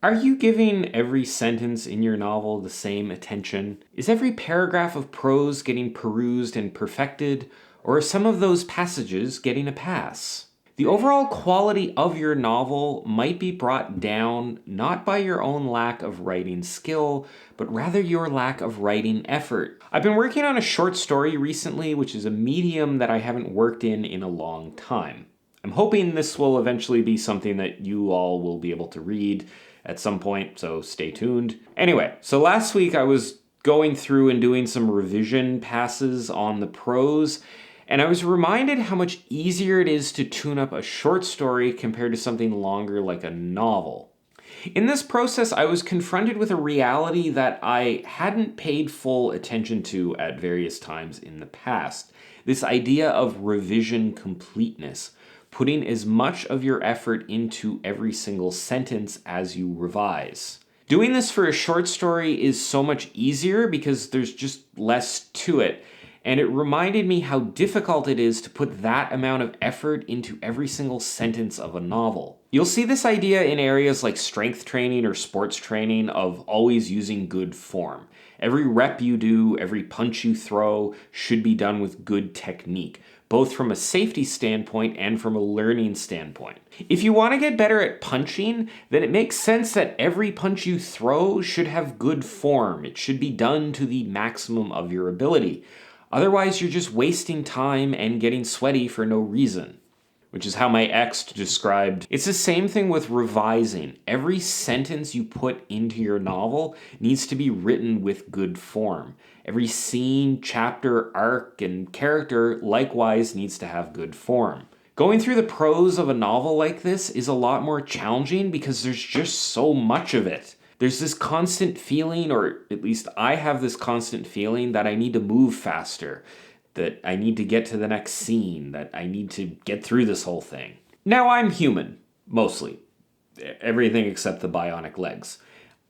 Are you giving every sentence in your novel the same attention? Is every paragraph of prose getting perused and perfected, or are some of those passages getting a pass? The overall quality of your novel might be brought down not by your own lack of writing skill, but rather your lack of writing effort. I've been working on a short story recently, which is a medium that I haven't worked in a long time. I'm hoping this will eventually be something that you all will be able to read at some point, so stay tuned. Anyway, so last week I was going through and doing some revision passes on the prose, and I was reminded how much easier it is to tune up a short story compared to something longer like a novel. In this process, I was confronted with a reality that I hadn't paid full attention to at various times in the past. This idea of revision completeness, putting as much of your effort into every single sentence as you revise. Doing this for a short story is so much easier because there's just less to it. And it reminded me how difficult it is to put that amount of effort into every single sentence of a novel. You'll see this idea in areas like strength training or sports training of always using good form. Every rep you do, every punch you throw should be done with good technique, both from a safety standpoint and from a learning standpoint. If you want to get better at punching, then it makes sense that every punch you throw should have good form. It should be done to the maximum of your ability. Otherwise, you're just wasting time and getting sweaty for no reason, which is how my ex described. It's the same thing with revising. Every sentence you put into your novel needs to be written with good form. Every scene, chapter, arc, and character likewise needs to have good form. Going through the prose of a novel like this is a lot more challenging because there's just so much of it. There's this constant feeling, or at least I have this constant feeling, that I need to move faster, that I need to get to the next scene, that I need to get through this whole thing. Now, I'm human, mostly. Everything except the bionic legs.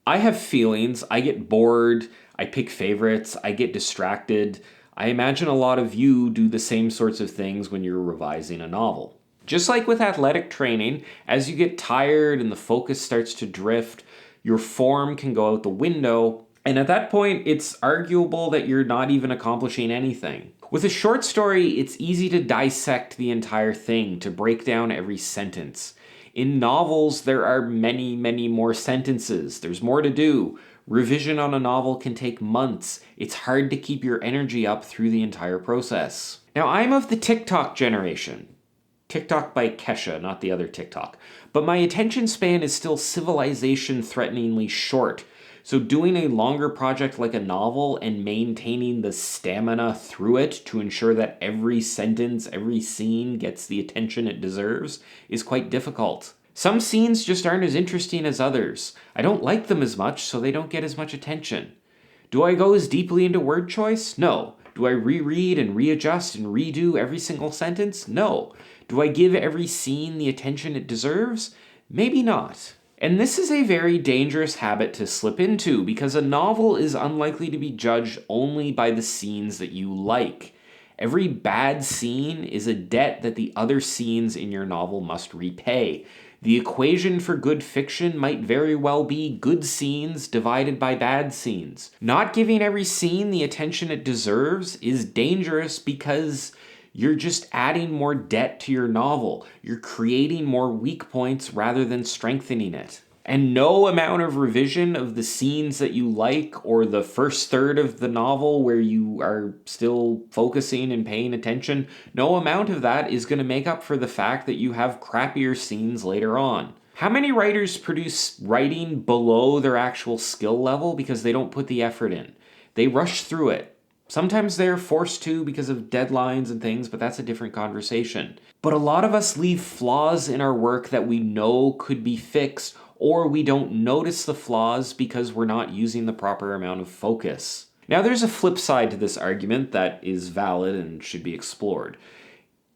I have feelings, I get bored, I pick favorites, I get distracted. I imagine a lot of you do the same sorts of things when you're revising a novel. Just like with athletic training, as you get tired and the focus starts to drift, your form can go out the window, and at that point, it's arguable that you're not even accomplishing anything. With a short story, it's easy to dissect the entire thing, to break down every sentence. In novels, there are many, many more sentences. There's more to do. Revision on a novel can take months. It's hard to keep your energy up through the entire process. Now, I'm of the TikTok generation. TikTok by Kesha, not the other TikTok. But my attention span is still civilization-threateningly short. So doing a longer project like a novel and maintaining the stamina through it to ensure that every sentence, every scene gets the attention it deserves is quite difficult. Some scenes just aren't as interesting as others. I don't like them as much, so they don't get as much attention. Do I go as deeply into word choice? No. Do I reread and readjust and redo every single sentence? No. Do I give every scene the attention it deserves? Maybe not. And this is a very dangerous habit to slip into because a novel is unlikely to be judged only by the scenes that you like. Every bad scene is a debt that the other scenes in your novel must repay. The equation for good fiction might very well be good scenes divided by bad scenes. Not giving every scene the attention it deserves is dangerous because you're just adding more debt to your novel. You're creating more weak points rather than strengthening it. And no amount of revision of the scenes that you like or the first third of the novel where you are still focusing and paying attention, no amount of that is going to make up for the fact that you have crappier scenes later on. How many writers produce writing below their actual skill level because they don't put the effort in? They rush through it. Sometimes they're forced to because of deadlines and things, but that's a different conversation. But a lot of us leave flaws in our work that we know could be fixed, or we don't notice the flaws because we're not using the proper amount of focus. Now, there's a flip side to this argument that is valid and should be explored.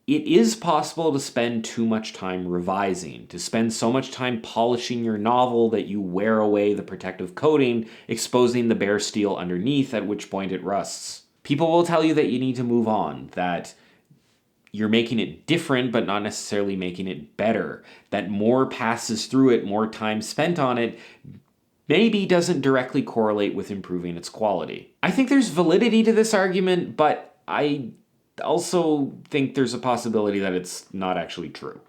It is possible to spend too much time revising, to spend so much time polishing your novel that you wear away the protective coating, exposing the bare steel underneath, at which point it rusts. People will tell you that you need to move on, that you're making it different, but not necessarily making it better. That more passes through it, more time spent on it, maybe doesn't directly correlate with improving its quality. I think there's validity to this argument, but I also think there's a possibility that it's not actually true.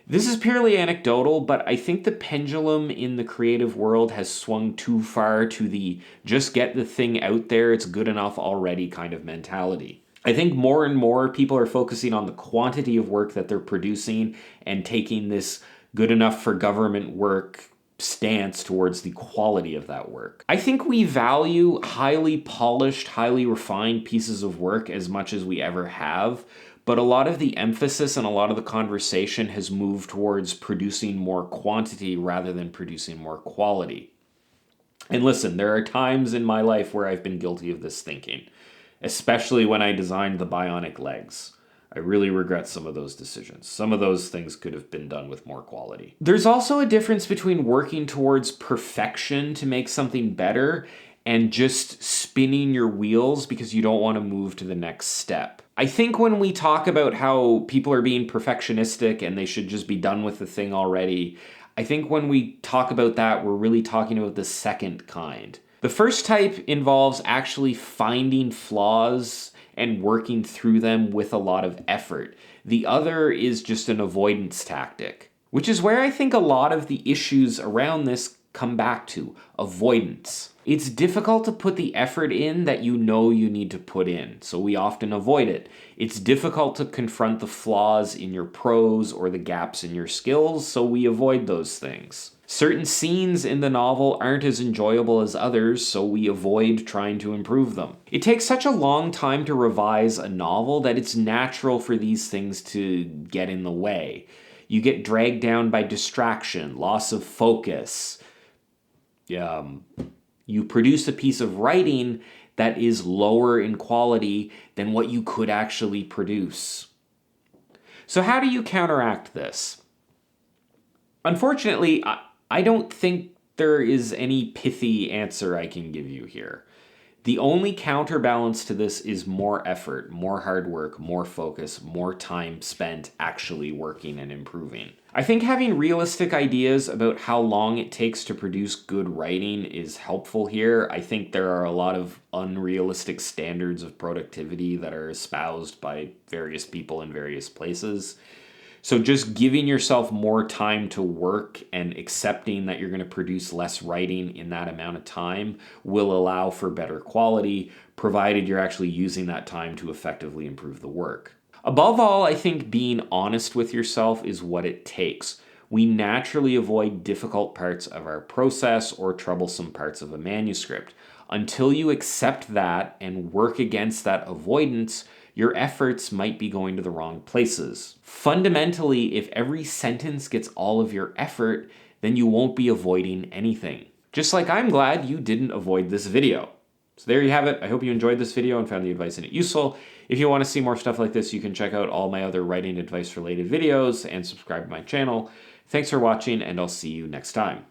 This is purely anecdotal, but I think the pendulum in the creative world has swung too far to the just get the thing out there, it's good enough already kind of mentality. I think more and more people are focusing on the quantity of work that they're producing and taking this good enough for government work stance towards the quality of that work. I think we value highly polished, highly refined pieces of work as much as we ever have, but a lot of the emphasis and a lot of the conversation has moved towards producing more quantity rather than producing more quality. And listen, there are times in my life where I've been guilty of this thinking, especially when I designed the bionic legs. I really regret some of those decisions. Some of those things could have been done with more quality. There's also a difference between working towards perfection to make something better and just spinning your wheels because you don't want to move to the next step. I think when we talk about how people are being perfectionistic and they should just be done with the thing already, I think when we talk about that, we're really talking about the second kind. The first type involves actually finding flaws and working through them with a lot of effort. The other is just an avoidance tactic, which is where I think a lot of the issues around this come back to: avoidance. It's difficult to put the effort in that you know you need to put in, so we often avoid it. It's difficult to confront the flaws in your prose or the gaps in your skills, so we avoid those things. Certain scenes in the novel aren't as enjoyable as others, so we avoid trying to improve them. It takes such a long time to revise a novel that it's natural for these things to get in the way. You get dragged down by distraction, loss of focus. You produce a piece of writing that is lower in quality than what you could actually produce. So how do you counteract this? Unfortunately, I don't think there is any pithy answer I can give you here. The only counterbalance to this is more effort, more hard work, more focus, more time spent actually working and improving. I think having realistic ideas about how long it takes to produce good writing is helpful here. I think there are a lot of unrealistic standards of productivity that are espoused by various people in various places. So just giving yourself more time to work and accepting that you're going to produce less writing in that amount of time will allow for better quality, provided you're actually using that time to effectively improve the work. Above all, I think being honest with yourself is what it takes. We naturally avoid difficult parts of our process or troublesome parts of a manuscript. Until you accept that and work against that avoidance, your efforts might be going to the wrong places. Fundamentally, if every sentence gets all of your effort, then you won't be avoiding anything. Just like I'm glad you didn't avoid this video. So there you have it. I hope you enjoyed this video and found the advice in it useful. If you want to see more stuff like this, you can check out all my other writing advice related videos and subscribe to my channel. Thanks for watching, and I'll see you next time.